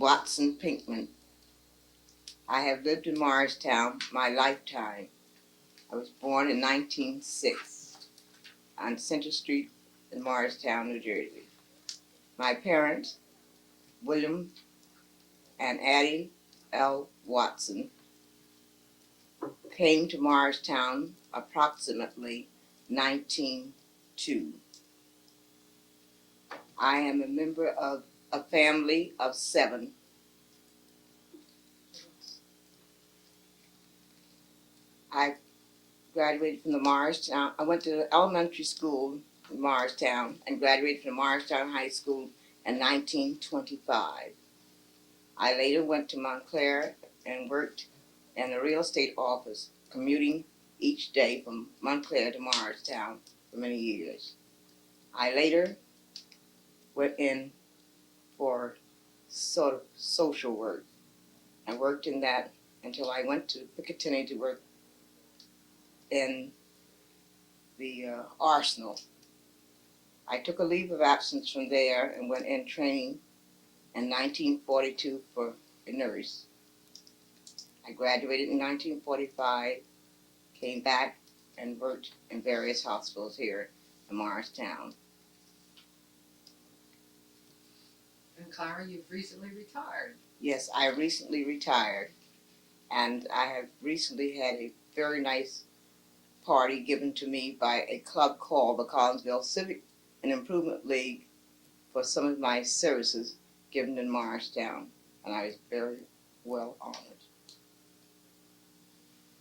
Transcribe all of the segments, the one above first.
Watson Pinkman. I have lived in Morristown my lifetime. I was born in 1906 on Center Street in Morristown, New Jersey. My parents, William and Addie L. Watson, came to Morristown approximately 1902. I am a member of a family of 7. I graduated from the Morristown. I went to elementary school in Morristown and graduated from Morristown High School in 1925. I later went to Montclair and worked in the real estate office, commuting each day from Montclair to Morristown for many years. I later went in for sort of social work and worked in that until I went to Piccadilly to work in the arsenal. I took a leave of absence from there and went in training in 1942 for a nurse. I graduated in 1945, came back and worked in various hospitals here in Morristown. And Clara, you've recently retired. Yes, I recently retired, and I have recently had a very nice party given to me by a club called the Collinsville Civic and Improvement League for some of my services given in Morristown, and I was very well honored.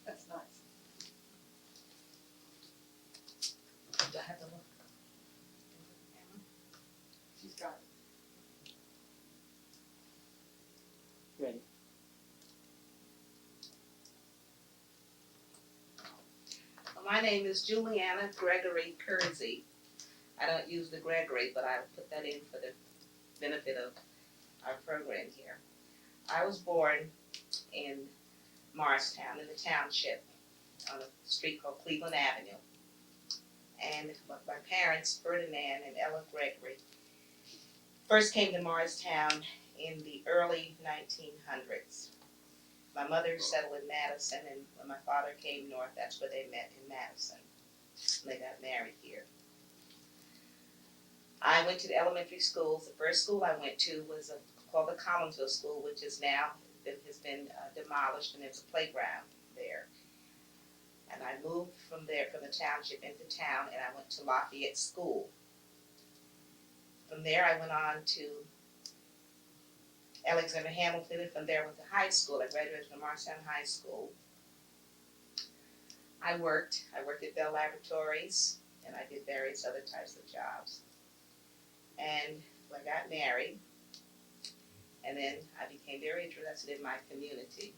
That's nice. Do I have to look? She's got it. Ready? My name is Juliana Gregory Kersey. I don't use the Gregory, but I'll put that in for the benefit of our program here. I was born in Morristown in the Township on a street called Cleveland Avenue. And my parents, Ferdinand and Ella Gregory, first came to Morristown in the early 1900s. My mother settled in Madison, and when my father came north, that's where they met in Madison. And they got married here. I went to the elementary schools. The first school I went to was called the Collinsville School, which is now has been demolished, and there's a playground there. And I moved from there, from the township into town, and I went to Lafayette School. From there, I went on to Alexander Hamilton, and from there I went to high school. I graduated from Morristown High School. I worked at Bell Laboratories, and I did various other types of jobs. And I got married, and then I became very interested in my community.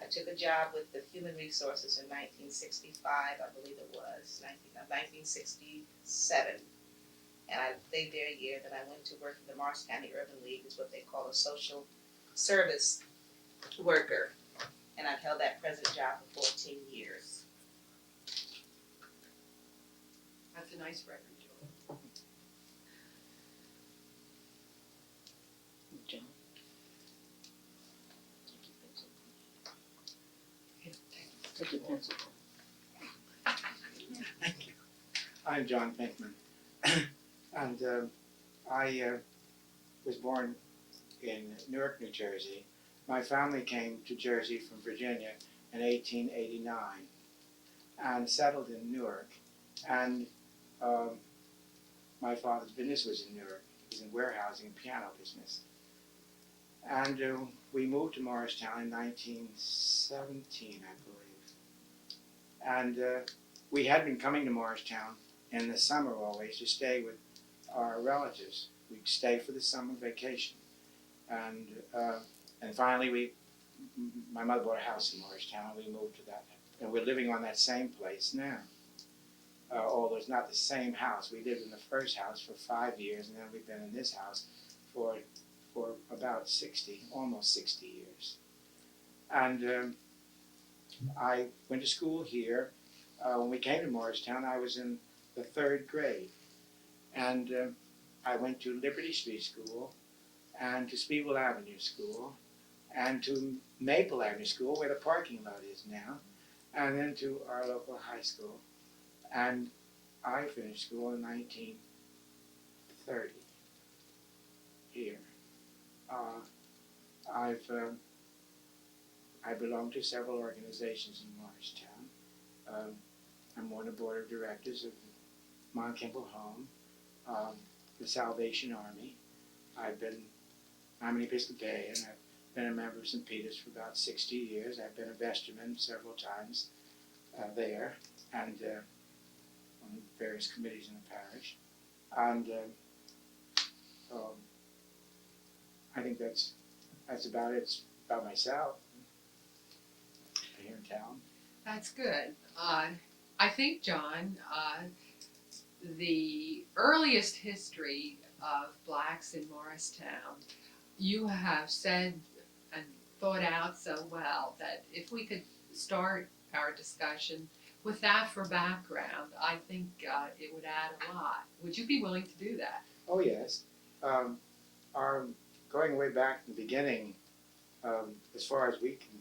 I took a job with the Human Resources in 1965, I believe it was, 1967. And I stayed there a year. Then I went to work in the Morristown County Urban League, is what they call a social service worker. And I've held that present job for 14 years. That's a nice record, Joel. John. Take your pencil. Thank you. I'm John Pinkman, and I was born in Newark, New Jersey. My family came to Jersey from Virginia in 1889 and settled in Newark. And my father's business was in Newark. He was in warehousing and piano business. And we moved to Morristown in 1917, I believe. And we had been coming to Morristown in the summer always to stay with our relatives. We'd stay for the summer vacation. And finally my mother bought a house in Morristown, and we moved to that. And we're living on that same place now. Although it's not the same house. We lived in the first house for 5 years, and then we've been in this house for about 60, almost 60 years. And I went to school here. When we came to Morristown, I was in the 3rd grade. And I went to Liberty Street School and to Speedwell Avenue School, and to Maple Avenue School, where the parking lot is now, and then to our local high school. And I finished school in 1930 here. I belong to several organizations in Morristown. I'm on the board of directors of Mount Kimball Home, the Salvation Army. I'm an Episcopalian. I've been a member of St. Peter's for about 60 years. I've been a vestryman several times there, and on various committees in the parish. And I think that's about it. It's about myself here in town. That's good. I think, John, the earliest history of blacks in Morristown, you have said and thought out so well that if we could start our discussion with that for background, I think it would add a lot. Would you be willing to do that? Oh, yes. Our going way back to the beginning, as far as we can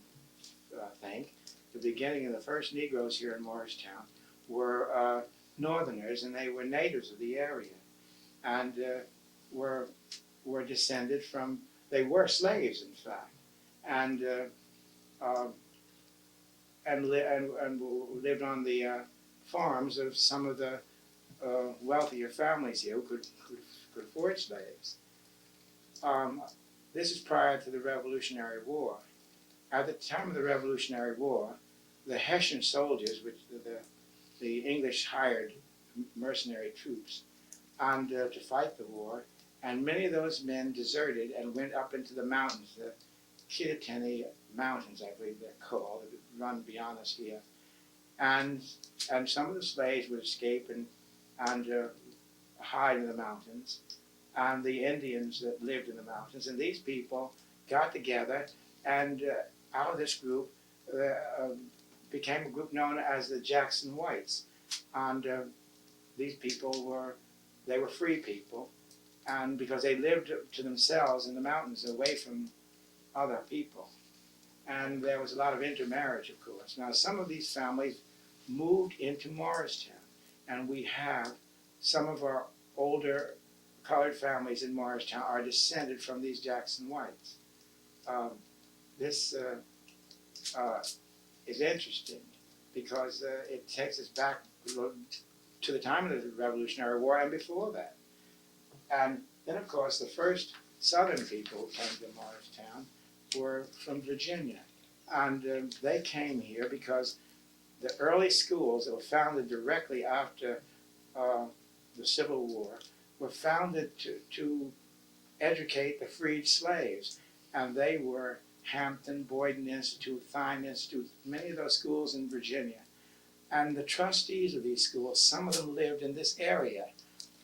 think, the beginning of the first Negroes here in Morristown were Northerners, and they were natives of the area, and were descended from. They were slaves, in fact, and lived on the farms of some of the wealthier families here who could afford slaves. This is prior to the Revolutionary War. At the time of the Revolutionary War, the Hessian soldiers, which the English hired mercenary troops, and to fight the war, and many of those men deserted and went up into the mountains, the Kittatinny Mountains, I believe they're called, that run beyond us here. And some of the slaves would escape and hide in the mountains, and the Indians that lived in the mountains. And these people got together, and out of this group became a group known as the Jackson Whites. And these people were free people, and because they lived to themselves in the mountains away from other people. And there was a lot of intermarriage, of course. Now, some of these families moved into Morristown, and we have some of our older colored families in Morristown are descended from these Jackson Whites. This is interesting because it takes us back to the time of the Revolutionary War and before that. And then, of course, the first Southern people who came to Morristown were from Virginia. And they came here because the early schools that were founded directly after the Civil War were founded to educate the freed slaves. And they were Hampton, Boyden Institute, Thine Institute, many of those schools in Virginia. And the trustees of these schools, some of them lived in this area.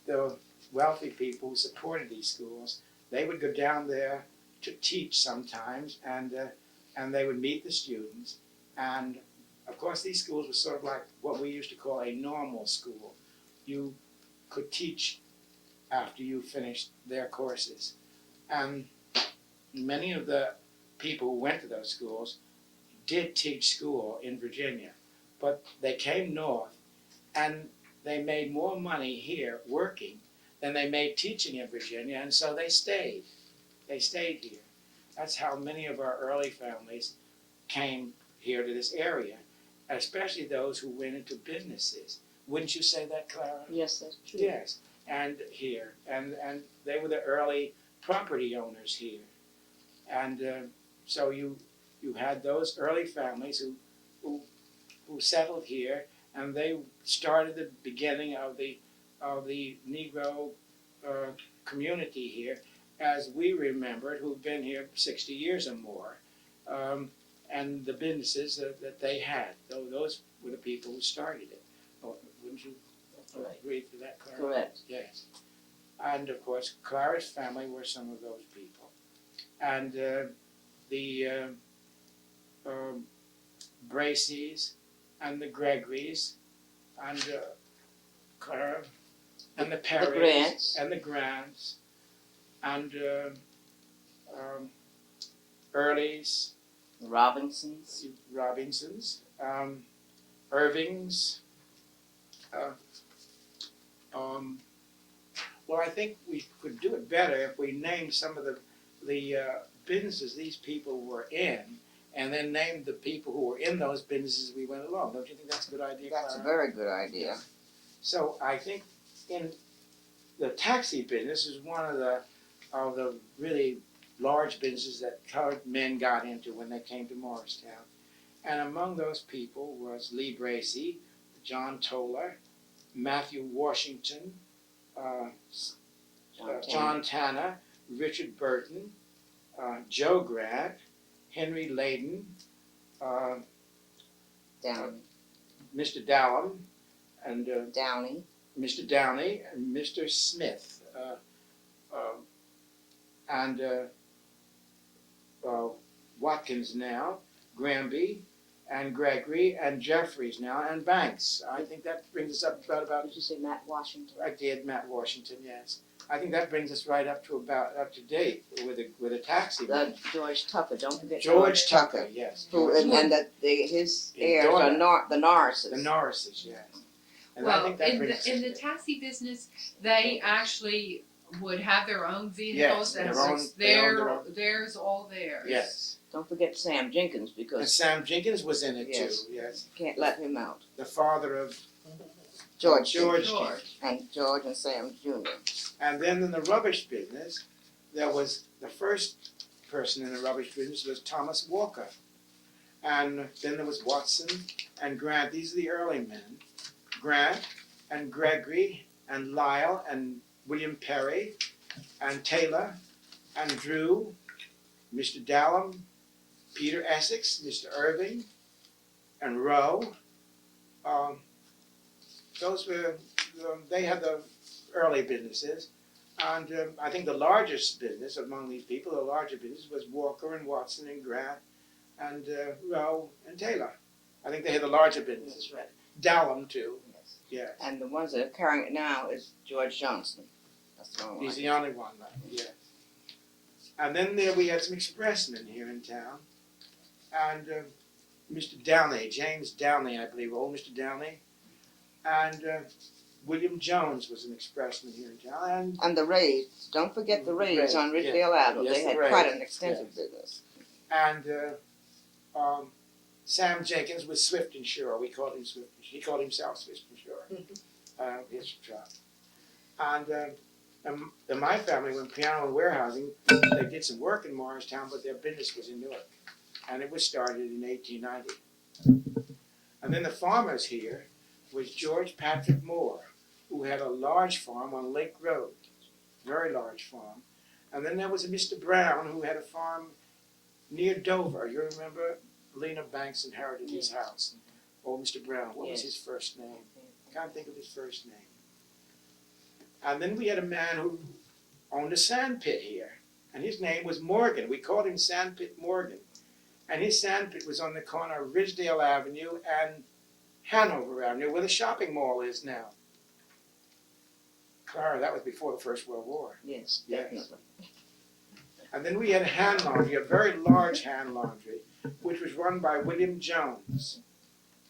The wealthy people who supported these schools, they would go down there to teach sometimes, and they would meet the students. And of course, these schools were sort of like what we used to call a normal school. You could teach after you finished their courses. And many of the people who went to those schools did teach school in Virginia, but they came north and they made more money here working than they made teaching in Virginia, and so they stayed. They stayed here. That's how many of our early families came here to this area, especially those who went into businesses. Wouldn't you say that, Clara? Yes, that's true. Yes, and here, and they were the early property owners here, and so you had those early families who settled here, and they started the beginning of the Negro community here, as we remembered, who've been here 60 years or more, and the businesses that they had. Those were the people who started it. Wouldn't you agree to that, Clara? Correct. Yes. And of course, Clara's family were some of those people. And the Bracys and the Gregorys and Clara and the Perrys and the Grants and Early's, Robinsons. Irving's. Uh, well, I think we could do it better if we named some of the businesses these people were in, and then named the people who were in those businesses as we went along. Don't you think that's a good idea, That's a Clara? very good idea. So I think in the taxi business is one of the really large businesses that colored men got into when they came to Morristown. And among those people was Lee Bracy, John Toller, Matthew Washington, John Tanner, Richard Burton, Joe Grant, Henry Layden, Downey. Mr. Dallum, and Downey. Mr. Downey, and Mr. Smith, and Watkins now, Granby, and Gregory, and Jeffries now, and Banks. I think that brings us up about Did you say Matt Washington? I did, Matt Washington, yes. I think that brings us right up to date with a taxi. George Tucker. Don't forget George Tucker, yes. Who and that his heirs daughter. are the Norrises. The Norrises, yes. And I Well, think that in brings us the there. taxi business, they actually would have their own vehicles, Yes, and their own- it's they own their own. theirs, all theirs. Yes. Don't forget Sam Jenkins And because Sam Jenkins was in it Yes. too, yes. can't let him out. The father of George. George. George. And George and Sam Jr. And then in the rubbish business, there was the first person in the rubbish business was Thomas Walker. And then there was Watson and Grant. These are the early men. Grant and Gregory and Lyle and William Perry and Taylor and Drew, Mr. Dallum, Peter Essex, Mr. Irving, and Rowe. Those were, they had the early businesses. And I think the largest business among these people, the larger business, was Walker and Watson and Grant and Rowe and Taylor. I think they had the larger businesses, right? Dallum too, Yes. yes. And the ones that are carrying it now is George Johnson. That's the only He's one. the only one left, yes. And then there we had some expressmen here in town. And Mr. Downey, James Downey, I believe, old Mr. Downey. And William Jones was an expressman here in town. And the Rays. Don't forget the Rays Rays, on Ridgedale Avenue. Yes, They the had Rays, quite an extensive yes. business. And Sam Jenkins was Swift and Shore. We called him Swift and Shore. He called himself Swift and Shore. His shop. And my family, when piano and warehousing, they did some work in Morristown, but their business was in Newark. And it was started in 1890. And then the farmers here was George Patrick Moore, who had a large farm on Lake Road, very large farm. And then there was a Mr. Brown who had a farm near Dover. You remember Lena Banks inherited his house. Oh, Mr. Brown, what was his first name? Can't think of his first name. And then we had a man who owned a sand pit here, and his name was Morgan. We called him Sandpit Morgan. And his sand pit was on the corner of Ridgedale Avenue and Hanover Avenue, where the shopping mall is now. Clara, that was before the First World War. Yes, Yes. definitely. And then we had a hand laundry, a very large hand laundry, which was run by William Jones.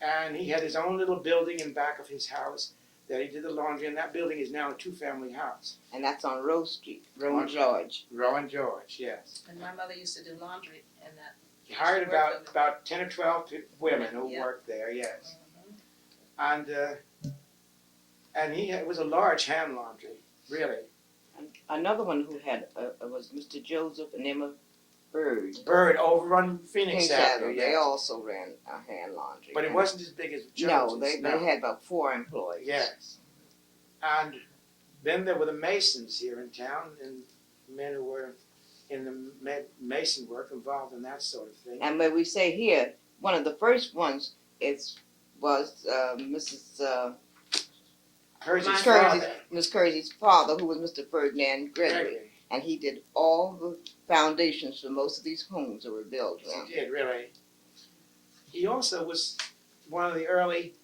And he had his own little building in back of his house that he did the laundry, and that building is now a two-family house. And that's on Rose Street, Roe and On- George. Roe and George, yes. And my mother used to do laundry in that. He hired about 10 or 12 women who Yeah. worked there, yes. And it was a large hand laundry, really. And another one who had was Mr. Joseph and Emma Bird. Bird over on Phoenix Phoenix Avenue, Avenue, They yes. also ran a hand laundry. But it And- wasn't as big as No, Jones's. they had about 4 employees. Yes. And then there were the Masons here in town, and men who were in the Mason work, involved in that sort of thing. And when we say here, one of the first ones was Mrs. Kersey's My Kersey's, father, Miss Kersey's father, who was Mr. Ferdinand Gregory. Gregory. And he did all the foundations for most of these homes that were built around. He did, really. He also was one of the early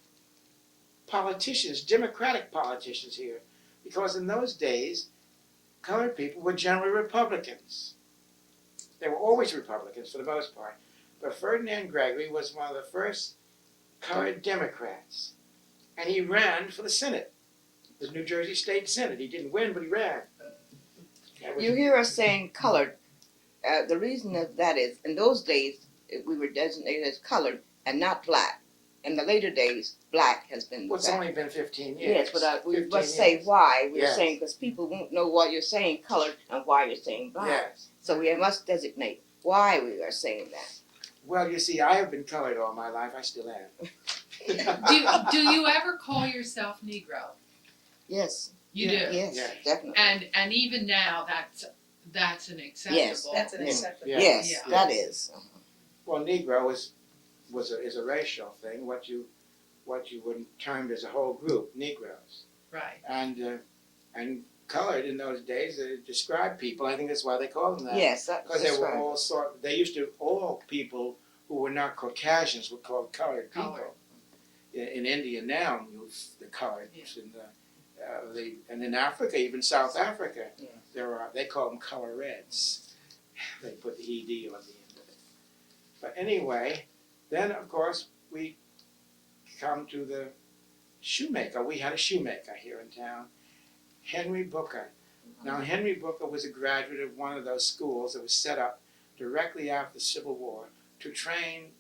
politicians, Democratic politicians here, because in those days, colored people were generally Republicans. They were always Republicans for the most part. But Ferdinand Gregory was one of the first colored Democrats. And he ran for the Senate, the New Jersey State Senate. He didn't win, but he ran. You hear us saying colored. The reason of that is, in those days, we were designated as colored and not black. In the later days, black has been. Well, it's only been 15 years. Yes, but we 15 must say years. why we're Yes. saying, because people won't know why you're saying colored and why you're saying black. Yes. So we must designate why we are saying that. Well, you see, I have been colored all my life. I still am. Do you ever call yourself Negro? Yes. You Yeah. do. Yes, Yes. definitely. And even now that's an acceptable. Yes, That's an Yeah. acceptable. Yeah. Yes, Yeah. that is. Well, Negro is a racial thing. What you would termed as a whole group, Negroes, Right. and colored in those days described people. I think that's why they called them that. Yes, that's Because they were right. all all people who were not Caucasians were called colored people. Colored. In India now, the colored, Yeah. and in Africa, even South Africa, Yeah. they call them coloreds. They put the ed on the end of it. But anyway, then of course we come to the shoemaker. We had a shoemaker here in town, Henry Booker. Now, Henry Booker was a graduate of one of those schools that was set up directly after the Civil War to train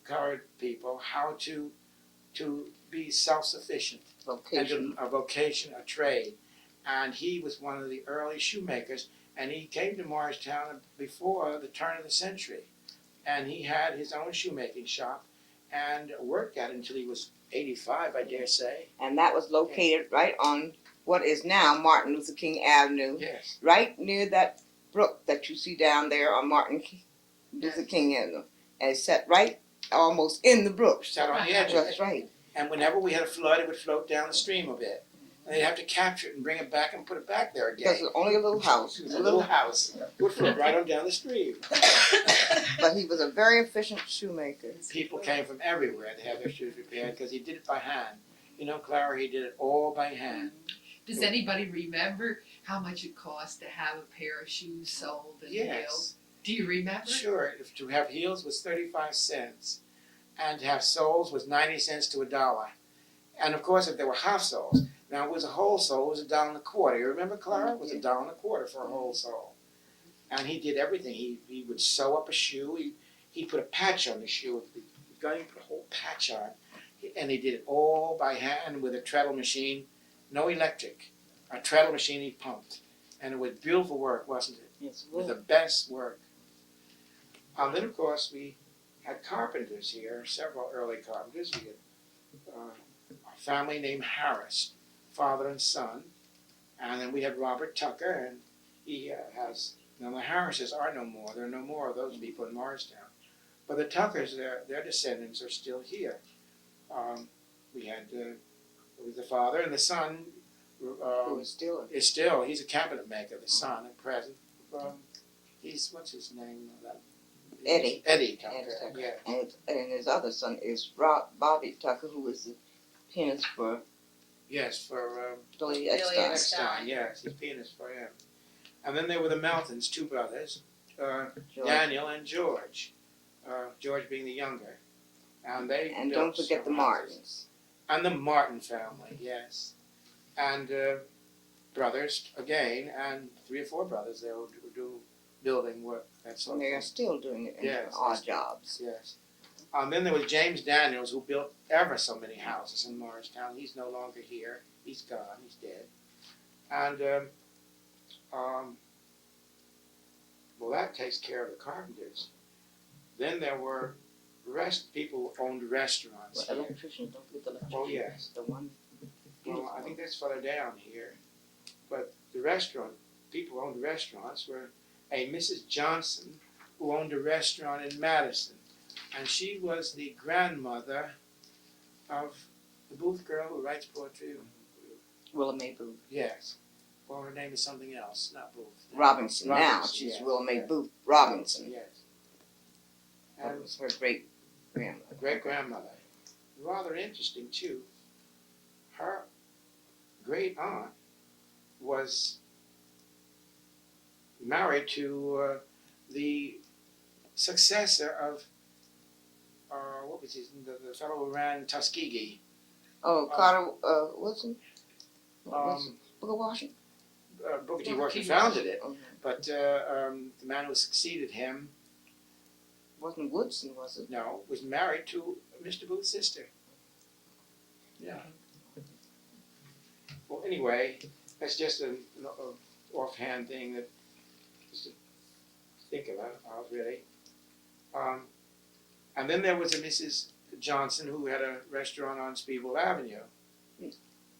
colored people how to be self-sufficient Vocation. and a vocation, a trade. And he was one of the early shoemakers, and he came to Morristown before the turn of the century. And he had his own shoemaking shop and worked at it until he was 85, I dare say. And that was located right on what is now Martin Luther King Avenue, Yes. right near that brook that you see down there on Luther King Avenue. And it's set right almost in the brook. Sat on the edge of it. That's right. And whenever we had a flood, it would float down the stream a bit. And they'd have to capture it and bring it back and put it back there again. Because it's only a little house. It was a little house. It would float right on down the stream. But he was a very efficient shoemaker. People came from everywhere to have their shoes repaired because he did it by hand. You know, Clara, he did it all by hand. Does anybody remember how much it cost to have a pair of shoes sold and healed? Yes. Do you remember? Sure. If to have heels was 35 cents, and to have soles was 90 cents to $1. And of course, if there were half soles, now it was a whole sole, it was $1.25. You remember, Clara? It was $1.25 for a whole sole. And he did everything. He would sew up a shoe. He put a patch on the shoe. The guy put a whole patch on. And he did it all by hand with a treadle machine, no electric. A treadle machine he pumped. And it was beautiful work, wasn't it? Yes, It was the best work. Then, of course, we had carpenters here, several early carpenters. We had a family named Harris, father and son. And then we had Robert Tucker, and he has, now the Harrises are no more. There are no more of those people in Morristown. But the Tuckers, their descendants are still here. We had, it was the father, and the son Who was still he's a cabinet maker, the son at present. What's his name? Eddie. Eddie Tucker, Eddie Tucker. yeah. and his other son is Bobby Tucker, who was the pianist for Yes, for Billy Billy Eckstein. Eckstein. Eckstein, yes, he's pianist for him. And then there were the Meltons, two brothers, George. Daniel and George. George being the younger. And they And built don't forget the several houses. Martins. And the Martin family, yes. And brothers, again, and 3 or 4 brothers, they would do building work, that sort And of they are thing. still doing it in Yes, their odd jobs. Yes. Then there was James Daniels, who built ever so many houses in Morristown. He's no longer here. He's gone. He's dead. And, well, that takes care of the carpenters. Then there were people who owned restaurants Well, here. electricians, don't forget the electricians. Oh, yes. The one. Well, I think that's further down here. But people who owned restaurants were a Mrs. Johnson, who owned a restaurant in Madison. And she was the grandmother of the Booth girl who writes poetry. Willa Mae Booth. Yes. Well, her name is something else, not Booth. Robinson. Now Robinson, she's yes, Willa Mae yes. Booth Robinson. Yes. That was her great grandmother. Great grandmother. Rather interesting too. Her great aunt was married to the successor of what was his the fellow who ran Tuskegee. Oh, Carter Wilson? Um, Booker Washington? Booker T. Booker Washington T. founded it, Mhm. but the man who succeeded him, Wasn't Woodson, was it? no, was married to Mr. Booth's sister. Yeah. Well, anyway, that's just an offhand thing that just to think about really. And then there was a Mrs. Johnson who had a restaurant on Speedwell Avenue.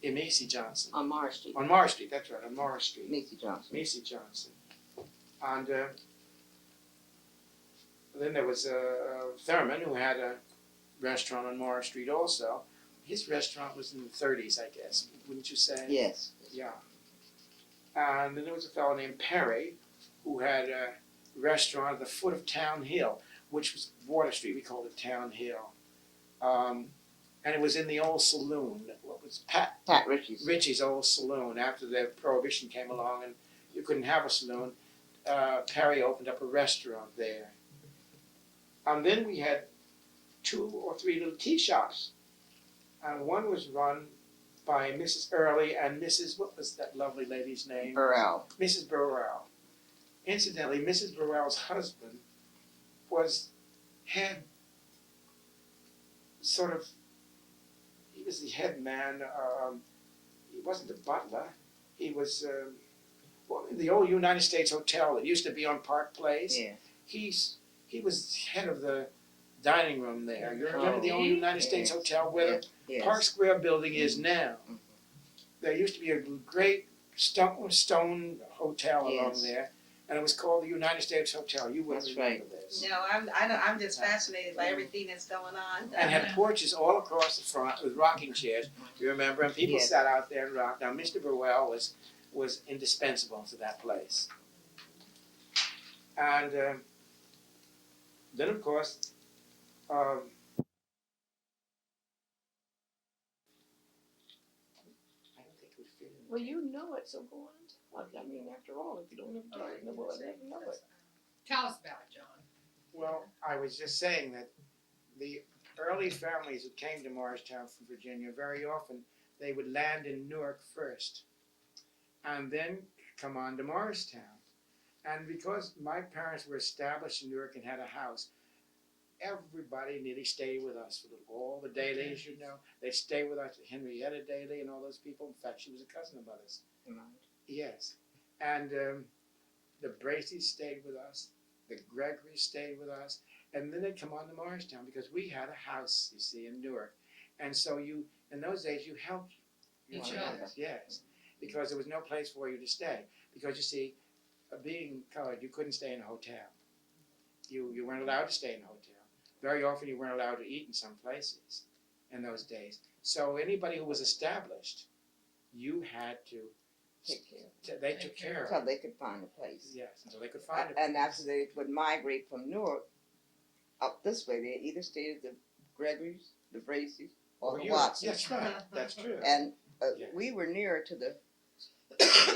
Macy Johnson. On Morris Street. On Morris Street, that's right, on Morris Street. Macy Johnson. Macy Johnson. And then there was Thurman who had a restaurant on Morris Street also. His restaurant was in the 30s, I guess, wouldn't you say? Yes. Yeah. And then there was a fellow named Perry who had a restaurant at the foot of Town Hill, which was Water Street. We called it Town Hill. And it was in the old saloon. What was Pat Ritchie's old saloon? After the Prohibition came along and you couldn't have a saloon, Perry opened up a restaurant there. And then we had 2 or 3 little tea shops. And one was run by Mrs. Early and Mrs. What was that lovely lady's name? Burrell. Mrs. Burrell. Incidentally, Mrs. Burrell's husband had sort of, he was the head man. He wasn't the butler. He was in the old United States Hotel that used to be on Park Place. Yeah. He was head of the dining room there. You remember the old United States Yes. Hotel where the Yes. Park Square building is now? Mhm. There used to be a great stone hotel along Yes. there, and it was called the United States Hotel. You wouldn't That's remember this. No, I'm just fascinated by everything that's going on. And had porches all across the front with rocking chairs. You remember? And people Yes. sat out there and rocked. Now, Mr. Burwell was indispensable to that place. And then, of course, I don't think we fit in. Well, you know it, so go on. I mean, after all, if you don't know it, no one ever know it. Tell us about it, John. Well, I was just saying that the early families that came to Morristown from Virginia, very often they would land in Newark first and then come on to Morristown. And because my parents were established in Newark and had a house, everybody nearly stayed with us. All the Dailies, you know, they stayed with us. Henrietta Daly and all those people. In fact, she was a cousin of ours. Yes. And the Bracys stayed with us. The Gregory stayed with us. And then they'd come on to Morristown because we had a house, you see, in Newark. And so in those days, you helped Each one other. another. Yes. Because there was no place for you to stay. Because you see, being colored, you couldn't stay in a hotel. You weren't allowed to stay in a hotel. Very often you weren't allowed to eat in some places in those days. So anybody who was established, you had to Take care. They took care of Until it. they could find a place. Yes, until they could find a And after they would migrate from Newark up this way, they either stayed at the Gregorys, the Bracys, or the Watsons. That's right. That's true. And Yes. we were nearer to the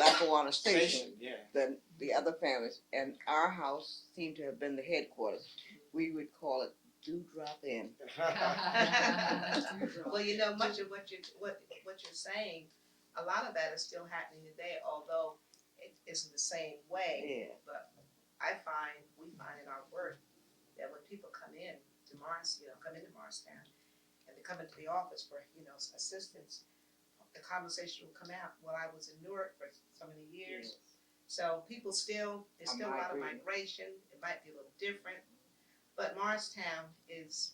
Lackawanna station Yeah. than the other families, and our house seemed to have been the headquarters. We would call it Dewdrop Inn. Well, you know, much of what you're saying, a lot of that is still happening today, although it isn't the same way. Yeah. But we find in our work that when people come into Morristown, and they come into the office for, assistance, the conversation will come out, well, I was in Newark for so many years. So there's still a lot of migration. It might be a little different, but Morristown is,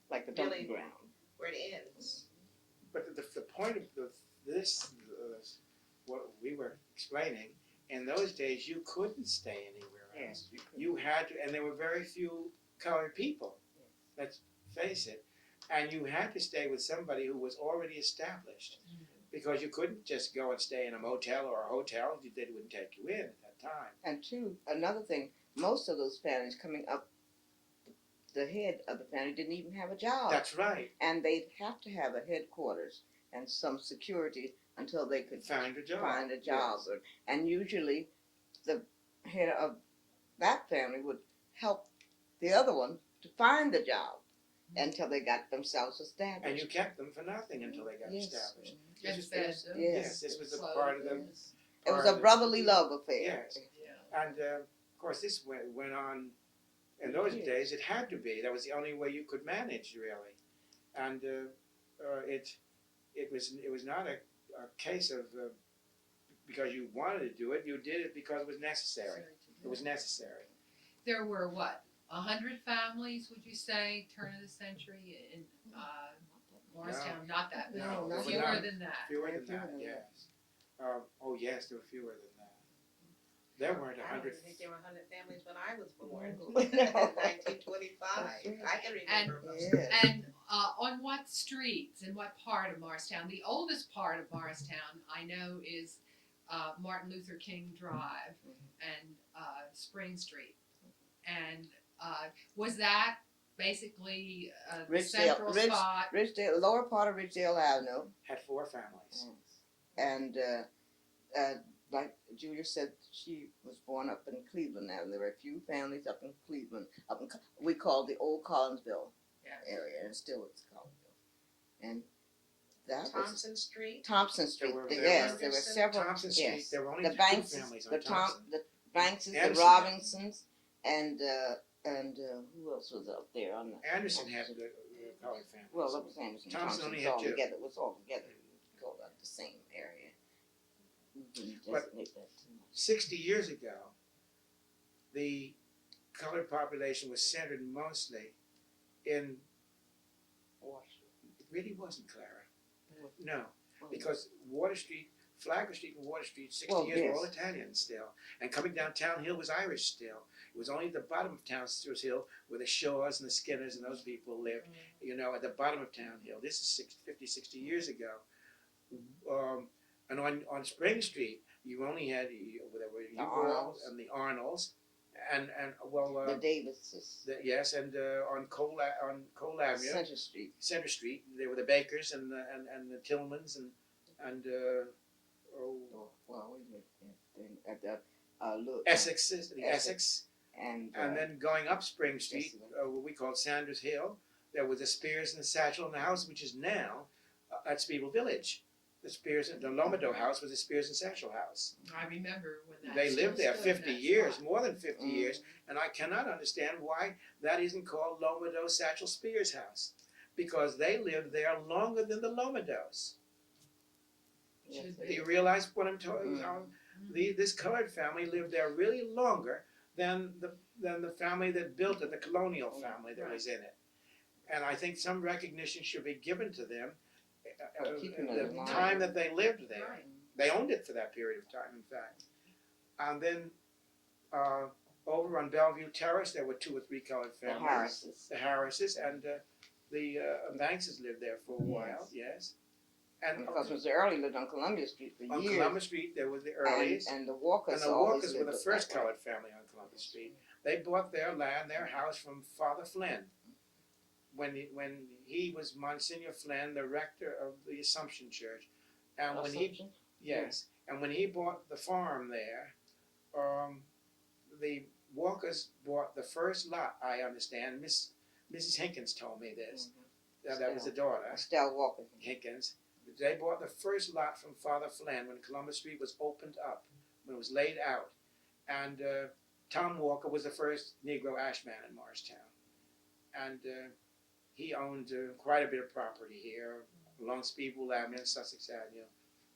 Like the Really? dumping ground. where it ends. But the point of this, what we were explaining, in those days you couldn't stay anywhere else. You had to, and there were very few colored people. Let's face it. And you had to stay with somebody who was already established. Because you couldn't just go and stay in a motel or a hotel. They wouldn't take you in at that time. And two, another thing, most of those families coming up, the head of the family didn't even have a job. That's right. And they'd have to have a headquarters and some security until they could Find a job. find a job. Yes. And usually the head of that family would help the other one to find the job until they got themselves established. And you kept them for nothing until they got Yes. established. And Yes, fed yes, them. Yes. this was a Clothed part of them. them. It was a brotherly love affair. Yes. Yeah. And of course, this went on. In those Yes. days, it had to be. That was the only way you could manage, really. And it was not a case of because you wanted to do it. You did it because it was necessary. It was necessary. There were what, 100 families, would you say, turn of the century in Morristown? Not that many. No, not Fewer that. than that. Fewer than Fewer that, than yes. Oh, yes, there were fewer than that. There weren't I don't 100. even think there were 100 families when I was born. No. 1925. I can remember most of them. Yes. And on what streets, in what part of Morristown? The oldest part of Morristown, I know, is Martin Luther King Drive and Spring Street. And was that basically the Ridgedale- central Ridge- spot? Ridgedale, lower part of Ridgedale Avenue, Had 4 families. and like Julia said, she was born up in Cleveland Avenue. There were a few families up in Cleveland, we called the old Collinsville Yeah. area, and still it's Collinsville. And that was Thompson Street. Thompson Street. were- Yes, there there were were- several. Thompson Street, Yes. there were only The 2 Bankses, families on the Thompson. the Bankses, the Anderson. Robinsons, and who else was up there on the? Anderson had the colored families. Well, that was Anderson. Thompson only was had all 2. together. It was all together. Called out the same area. We didn't But- designate that too much. 60 years ago, the colored population was centered mostly in. It really wasn't, Clara. No, because Water Street, Flagler Street and Water Street, 60 Well, years were yes. all Italian still. And coming down Town Hill was Irish still. It was only at the bottom of Town Hill where the Shaws and the Skinners and those people lived, you know, at the bottom of Town Hill. This is 50, 60 years ago. And on Spring Street, you only had there were you Arnolds. and the Arnolds, and The Davises, yes, and on Cole Avenue, Center Street. Center Street, there were the Bakers and the Tillmans and Oh, well, we lived at the Essexes, the Essex. Essex, and then going up Spring Street, Yes, what we called Sanders Hill, there was the Spears and the Satchel and the house, which is now at Spiegel Village. The Spears, the Lomido house was the Spears and Satchel house. I remember when that. They lived there still stood in 50 that years, spot. more than 50 years, and I cannot understand why that isn't called Lomido Satchel Spears house, because they lived there longer than the Lomidos. Yes, Do you realize what I'm talking Mm. about? This colored family lived there really longer than the family that built it, the colonial family that was in it. And I think some recognition should be given to them, For keeping it the alive. time that they lived there. Right. They owned it for that period of time, in fact. And then over on Bellevue Terrace, there were 2 or 3 colored The families. Harrises. The Harrises and the Bankses lived there for a while, yes. And Because Mr. Early lived on Columbia Street for on years. Columbus Street, there were the Earlys. And the Walkers. And the always Walkers were the lived first that way. colored family on Columbus Street. They bought their land, their house from Father Flynn. When he was Monsignor Flynn, the rector of the Assumption Church. And when he, Assumption? yes, and when he bought the farm there, the Walkers bought the first lot, I understand. Mrs. Hinkins told me this. That was the daughter, Estelle Walker. Hinkins. They bought the first lot from Father Flynn when Columbus Street was opened up, when it was laid out. And Tom Walker was the first Negro ashman in Morristown. And he owned quite a bit of property here along Speedwell Avenue and Sussex Avenue.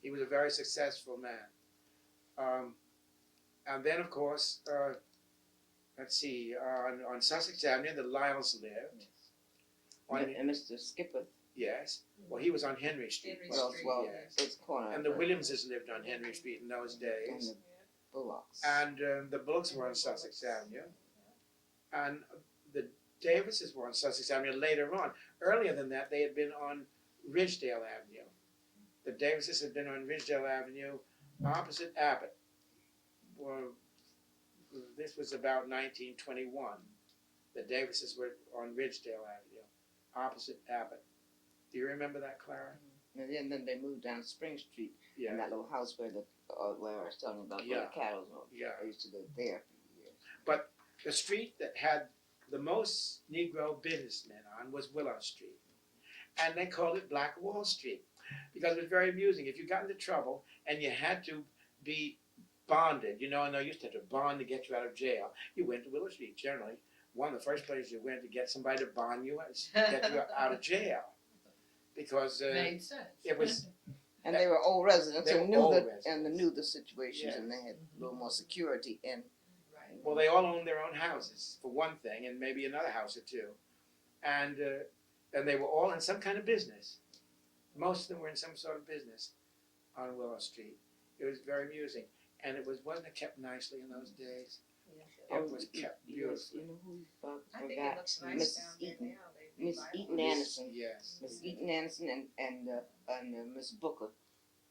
He was a very successful man. And then, of course, let's see, on Sussex Avenue, the Lyles lived. And Mr. Skipper. Yes. Well, he was on Henry Street. Henry Well, Street, well, yes. it's corner. And the Williamses lived on Henry Street in those And days. the Bullocks. And the Bullocks were on Sussex Avenue. And the Davises were on Sussex Avenue later on. Earlier than that, they had been on Ridgedale Avenue. The Davises had been on Ridgedale Avenue opposite Abbott. Well, this was about 1921. The Davises were on Ridgedale Avenue opposite Abbott. Do you remember that, Clara? And then they moved down Spring Street in Yeah, that little house where where I was telling you about where Yeah. the cattle were. yeah. I used to live there for years. The street that had the most Negro businessmen on was Willow Street. And they called it Black Wall Street because it was very amusing. If you got into trouble and you had to be bonded, you know, and they used to have to bond to get you out of jail, you went to Willow Street generally. One of the first places you went to get somebody to bond you, get you out of jail. Because Made sense. it was, And they were old residents They and were knew old the residents. knew the situations, Yes. and they had a little more security. And Right. well, they all owned their own houses, for one thing, and maybe another house or two. And they were all in some kind of business. Most of them were in some sort of business on Willow Street. It was very amusing. And wasn't it kept nicely in those days? It was kept yes, beautifully. you know who you I think it forgot? looks Miss nice down there Eaton. now. They Miss revitalized Eaton it. Anderson. Yes. Miss Eaton Anderson and Miss Booker.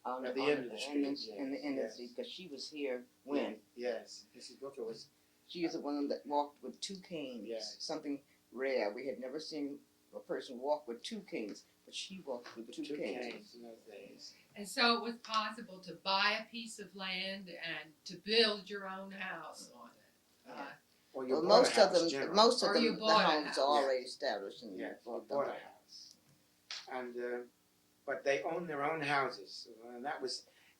At the end of the street, In the end of the yes. street, because she was here when Yes. Mrs. Booker was, she is the one that walked with two canes. Yes. Something rare. We had never seen a person walk with two canes, but she walked with two canes. in those days. And so it was possible to buy a piece of land and to build your own house on it. Well, you Well, bought most a of house them, generally. most of Or them, you the bought a homes house. are already established, and Yeah, you you bought bought a them house. And, but they owned their own houses. And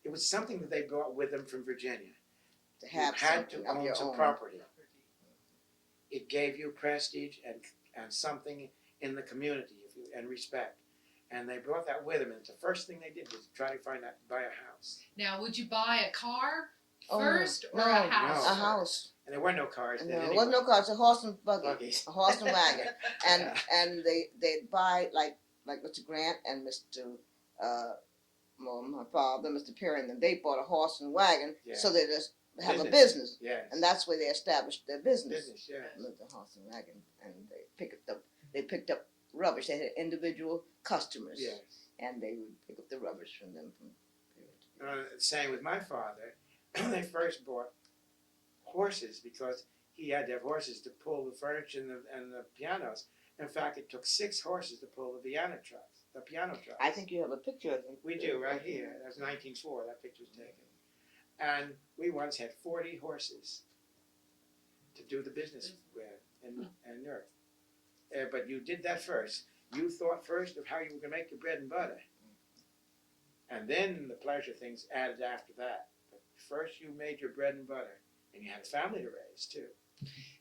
it was something that they brought with them from Virginia. to have you had something to of own your some own. property. It gave you prestige and something in the community and respect. And they brought that with them. And the first thing they did was try to buy a house. Now, would you buy a car Oh, first or no, a house? A first? house. And there were no cars then No, anyway. it wasn't no cars. A horse and buggy, Buggies. a horse and wagon, and Yeah. and they'd buy like Mr. Grant and Mr. Well, my father, Mr. Perry, and them. They bought a horse and wagon, Yeah. so they just have a Business. business, Yes. and that's where they established their business. Business, yes. With the horse and wagon, and they picked up rubbish. They had individual customers, Yes. and they would pick up the rubbish from them. Same with my father. They first bought horses because he had to have horses to pull the furniture and the pianos. In fact, it took 6 horses to pull the piano trucks. I think you have a picture of them. We do, right here. That was 1904, that picture was taken. And we once had 40 horses to do the business with in Newark. But you did that first. You thought first of how you were going to make your bread and butter. And then the pleasure things added after that. But first you made your bread and butter. And you had a family to raise, too.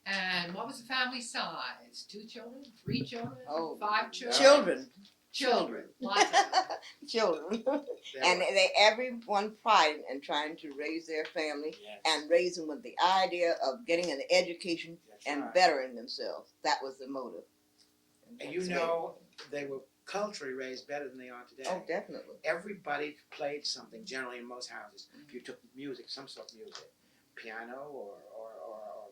And what was the family size? 2 children? 3 children? Oh, 5 children? Children, Children. Lots of them. children, There and were- everyone prided in trying to raise their family Yes, and raise them with the idea of getting an education that's and right. bettering themselves. That was the motive. And you know, they were culturally raised better than they are today. Oh, definitely. Everybody played something, generally in most houses. If you took music, some sort of music, piano or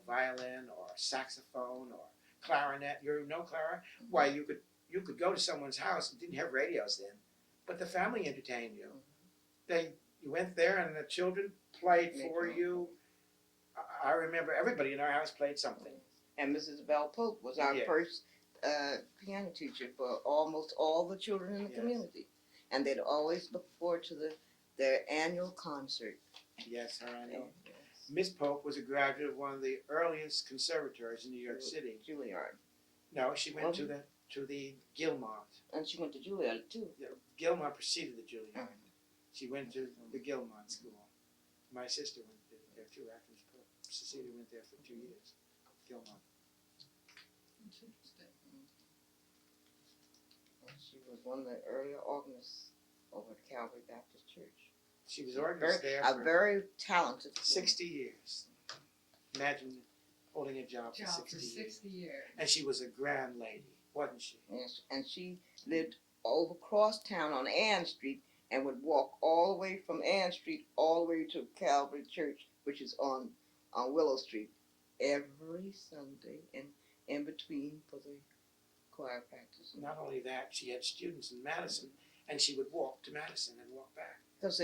violin or saxophone or clarinet. You know, Clara? Why, you could go to someone's house and didn't have radios then, but the family entertained you. You went there and the children played for you. I remember everybody in our house played something. And Mrs. Bell Pope was our Yes. first piano teacher for almost all the children in the Yes. community. And they'd always look forward to their annual concert. Yes, I know. Yes. Miss Pope was a graduate of one of the earliest conservatories in New York City. Juilliard. No, she went to the Gilmont. And she went to Juilliard too. Gilmont preceded the Juilliard. She went to the Gilmont School. My sister went there too after Miss Pope. Cecilia went there for 2 years. Gilmont. That's interesting. And she was one of the earlier organists over at Calvary Baptist Church. She was organist there A for very talented 60 years. Imagine holding a job for Job 60 for years. 60 years. And she was a grand lady, wasn't she? Yes, and she lived over across town on Ann Street and would walk all the way from Ann Street all the way to Calvary Church, which is on Willow Street, every Sunday, and in between for the choir practice. Not only that, she had students in Madison, and she would walk to Madison and walk back. Because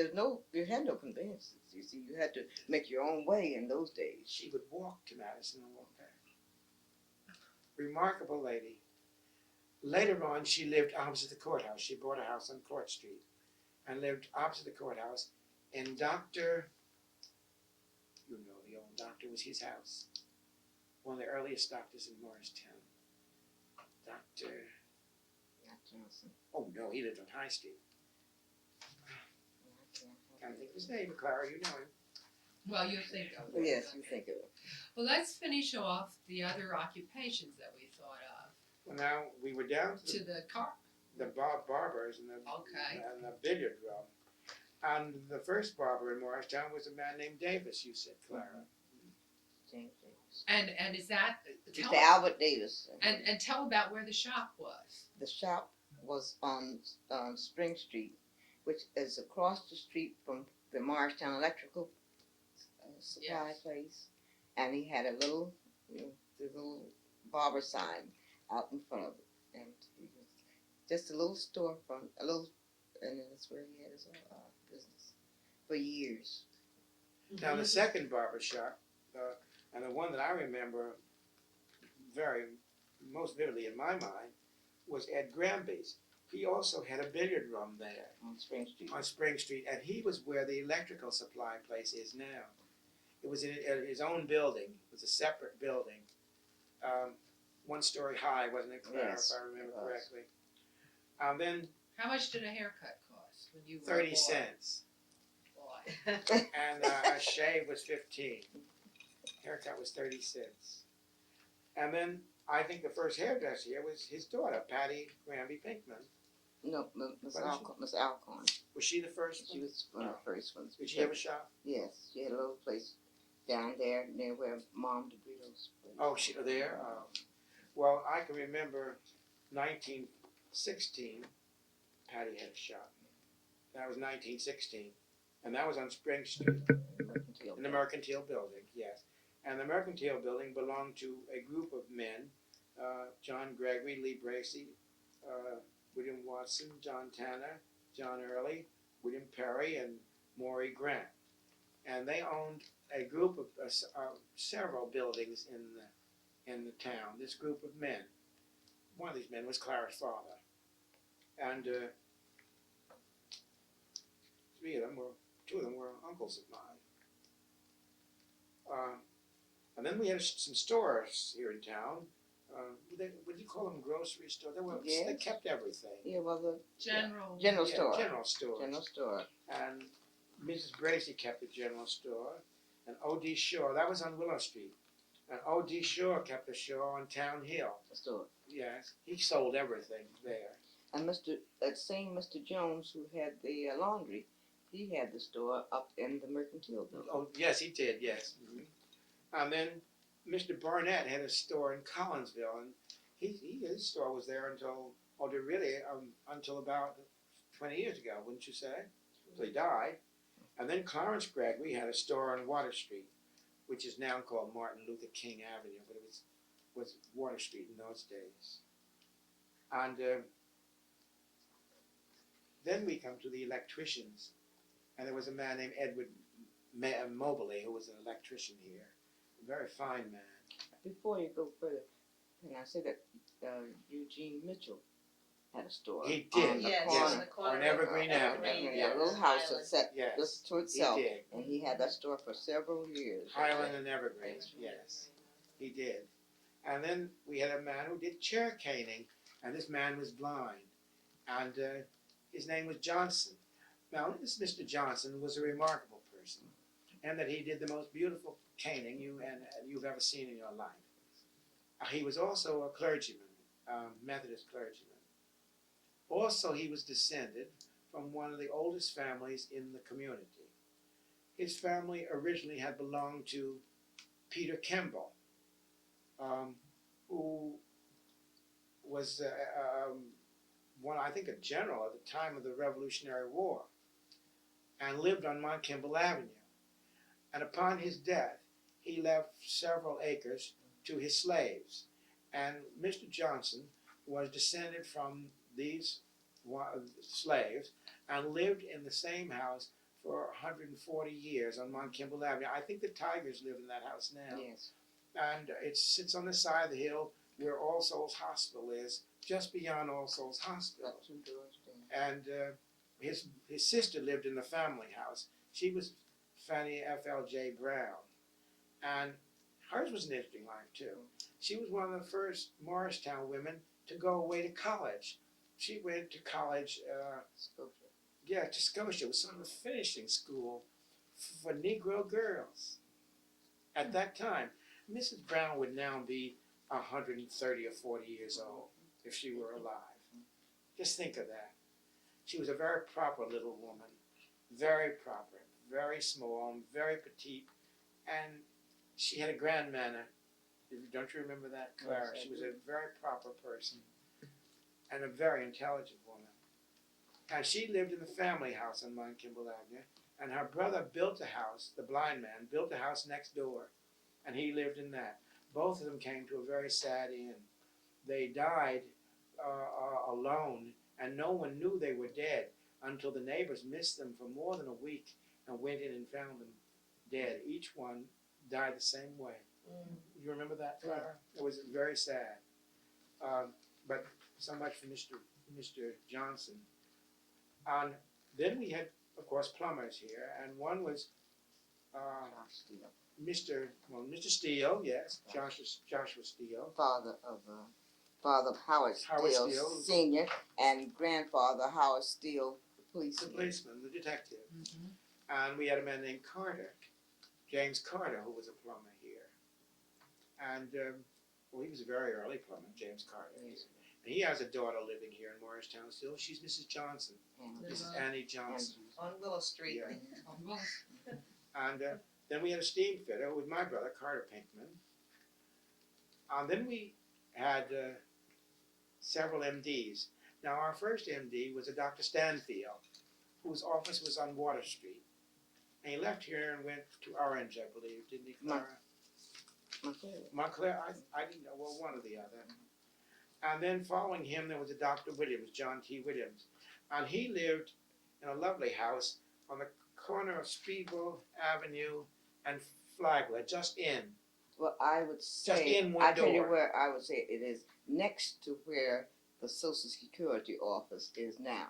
you had no conveyances. You see, you had to make your own way in those days. She would walk to Madison and walk back. Remarkable lady. Later on, she lived opposite the courthouse. She bought a house on Court Street. and lived opposite the courthouse. And Dr. You know, the old doctor was his house. One of the earliest doctors in Morristown. Dr. Not Johnson. Oh no, he lived on High Street. Yeah, Can't think of his name, Clara, you know him. Well, you think of it. Yes, you think of it. Well, let's finish off the other occupations that we thought of. Well, now, we were down To the car, the Barbers and Okay. and the billiard room. And the first barber in Morristown was a man named Davis, you said, Clara. James Davis. and is that, It's tell, the Albert Davis. and tell about where the shop was. The shop was on Spring Street, which is across the street from the Morristown Electrical Supply Yes. place, and he had a little, the little barber sign out in front of it, and he was just a little storefront, and that's where he had his business for years. Now, the second barber shop, and the one that I remember most vividly in my mind, was Ed Granby's. He also had a billiard room there On Spring Street. on Spring Street, and he was where the electrical supply place is now. It was in his own building. It was a separate building, 1 story high, wasn't it, Clara, Yes, if I remember it was. correctly? Then How much did a haircut cost when you were a 30 boy? cents, Boy. and a shave was 15. Haircut was 30 cents. And then I think the first hairdresser here was his daughter, Patty Granby Pinkman. No, Miss What is she? Miss Alcorn. Was she the first She one? was one of the first ones. Did she have a shop? Yes, she had a little place down there near where Mom DeBrito's place. Oh, she there? Well, I can remember 1916, Patty had a shop. That was 1916. And that was on Spring Street, Mercantile. in the Mercantile Building, yes. And the Mercantile Building belonged to a group of men, John Gregory, Lee Bracey, William Watson, John Tanner, John Early, William Perry, and Maury Grant. And they owned a group of several buildings in the town. This group of men. One of these men was Clara's father, and two of them were uncles of mine. And then we had some stores here in town. Would you call them grocery stores? They Yes. kept everything. Yeah, well, the General. general Yeah, store. General stores. General store. And Mrs. Bracey kept the general store. And O.D. Shaw, that was on Willow Street. And O.D. Shaw kept a store on Town Hill. Store. Yes, he sold everything there. And that same Mr. Jones who had the laundry, he had the store up in the Mercantile Building. Oh, yes, he did, yes. Mm-hmm. And then Mr. Barnett had a store in Collinsville, and his store was there until about 20 years ago, wouldn't you say? So he died. And then Clarence Gregory had a store on Water Street, which is now called Martin Luther King Avenue, but it was Water Street in those days. And then we come to the electricians, and there was a man named Edward Mobley who was an electrician here, a very fine man. Before you go further, can I say that Eugene Mitchell had a store? He did, on the Yes, corner. on the corner on of Evergreen Avenue. Evergreen Yeah, a little house that sat Yes, just to he itself, did. and he had that store for several years. Highland and Evergreen, yes, he did. And then we had a man who did chair caning, and this man was blind, and his name was Johnson. Now, this Mr. Johnson was a remarkable person, and that he did the most beautiful caning you've ever seen in your life. He was also a clergyman, Methodist clergyman. Also, he was descended from one of the oldest families in the community. His family originally had belonged to Peter Kemble, who was I think a general at the time of the Revolutionary War, and lived on Mount Kimball Avenue. And upon his death, he left several acres to his slaves. And Mr. Johnson was descended from these slaves and lived in the same house for 140 years on Mount Kimball Avenue. I think the Tigers live in that house now. Yes. And it sits on the side of the hill where All Souls Hospital is, just beyond All Souls Hospital. Got 2 doors down. And his sister lived in the family house. She was Fanny F.L.J. Brown, and hers was an interesting life too. She was one of the first Morristown women to go away to college. She went to college, Scotia. to Scotia. It was sort of a finishing school for Negro girls at that time. Mrs. Brown would now be 130 or 40 years old if she were alive. Just think of that. She was a very proper little woman, very proper, very small, very petite, and she had a grand manner. Don't you remember that, Clara? Yes, I She was do. a very proper person and a very intelligent woman. And she lived in the family house on Mount Kimball Avenue, and her brother built a house, the blind man, built a house next door, and he lived in that. Both of them came to a very sad end. They died alone, and no one knew they were dead until the neighbors missed them for more than a week and went in and found them dead. Each one died the same way. You remember that, Clara? It was very sad. But so much for Mr. Johnson. Then we had, of course, plumbers here, and one was Mr. Steele, yes, Joshua Steele. Father of Howard Howard Steele, Steele. Senior, and grandfather Howard Steele, the The policeman. policeman, the detective. Mm-hmm. And we had a man named Carter, James Carter, who was a plumber here. And, he was a very early plumber, James Carter. Yes. And he has a daughter living here in Morristown still. She's Mrs. Johnson, And Mrs. Annie Johnson. On Willow Street. Yeah. And then we had a steam fitter with my brother, Carter Pinkman. And then we had several MDs. Now, our first MD was a Dr. Stanfield, whose office was on Water Street. And he left here and went to Orange, I believe, didn't he, Clara? Montclair, I didn't know, well, one or the other. And then following him, there was a Dr. Williams, John T. Williams. And he lived in a lovely house on the corner of Speedwell Avenue and Flagler, just in. Well, I would say, in one I tell you door. where I would say it is next to where the Social Security office is now.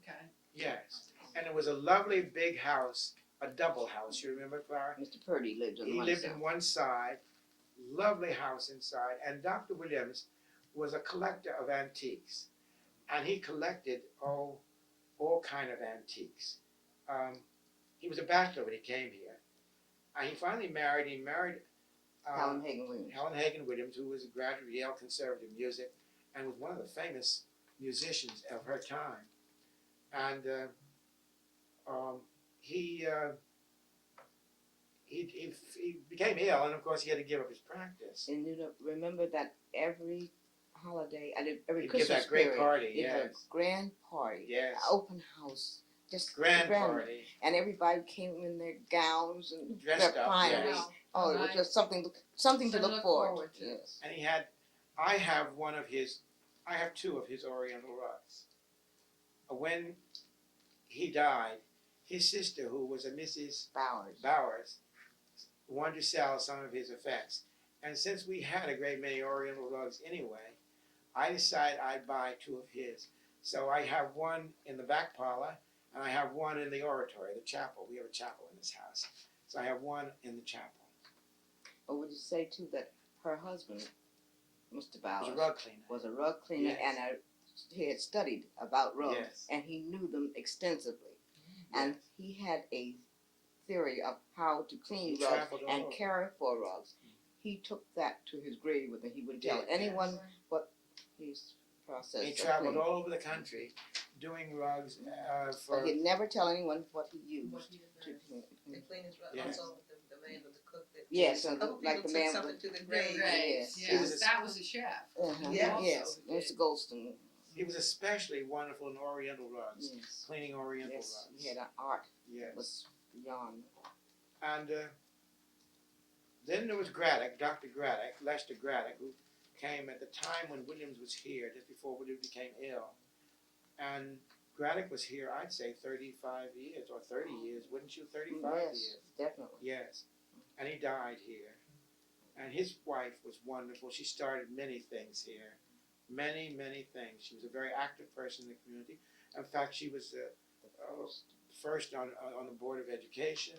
Okay. Yes. And it was a lovely big house, a double house, you remember, Clara? Mr. Purdy lived on He one lived side. in one side, lovely house inside, and Dr. Williams was a collector of antiques. And he collected, all kind of antiques. He was a bachelor when he came here. And he finally married, Helen Hagen Williams. Helen Hagen Williams, who was a graduate of Yale Conservative Music and was one of the famous musicians of her time. And he became ill, and of course he had to give up his practice. And you know, remember that every holiday, every He'd give Christmas that great period, party, he had a yes. grand party, Yes. open house, just Grand party, and everybody came in their gowns and dressed their up, finery. yes. Oh, it was Nice. just something to look forward to. Yes. And I have two of his Oriental rugs. When he died, his sister, who was a Mrs. Bowers, wanted to sell some of his effects. And since we had a great many Oriental rugs anyway, I decided I'd buy two of his. So I have one in the back parlor, and I have one in the oratory, the chapel. We have a chapel in this house. So I have one in the chapel. But would you say too that her husband, Mr. It Bowers, was a rug cleaner. was a rug cleaner Yes. and he had studied about rugs Yes. and he knew them extensively. And he had a theory of how to clean He rugs traveled all and over. care for rugs. He took that to his grave with him. He wouldn't tell Yes. anyone what his process He of traveled cleaning. all over the country doing rugs But for. he'd never tell anyone what he used What he did to there. clean. The cleaners, Yes. also the man of the cook that. Yes, a and couple like people the took man something with- to the Their grave. graves, Yes. He was yes, a- that was a chef. Uh-huh. Yeah. Yes, Also Mr. Golston. He was especially wonderful in Oriental rugs, Yes. cleaning Oriental Yes, rugs. he had an art Yes. that was beyond. And then there was Graddock, Dr. Graddock, Lester Graddock, who came at the time when Williams was here, just before Williams became ill. And Graddock was here, I'd say 35 years or 30 years, wouldn't you? 35 Yes, years. definitely. Yes. And he died here. And his wife was wonderful. She started many things here. Many, many things. She was a very active person in the community. In fact, she was first on the Board of Education,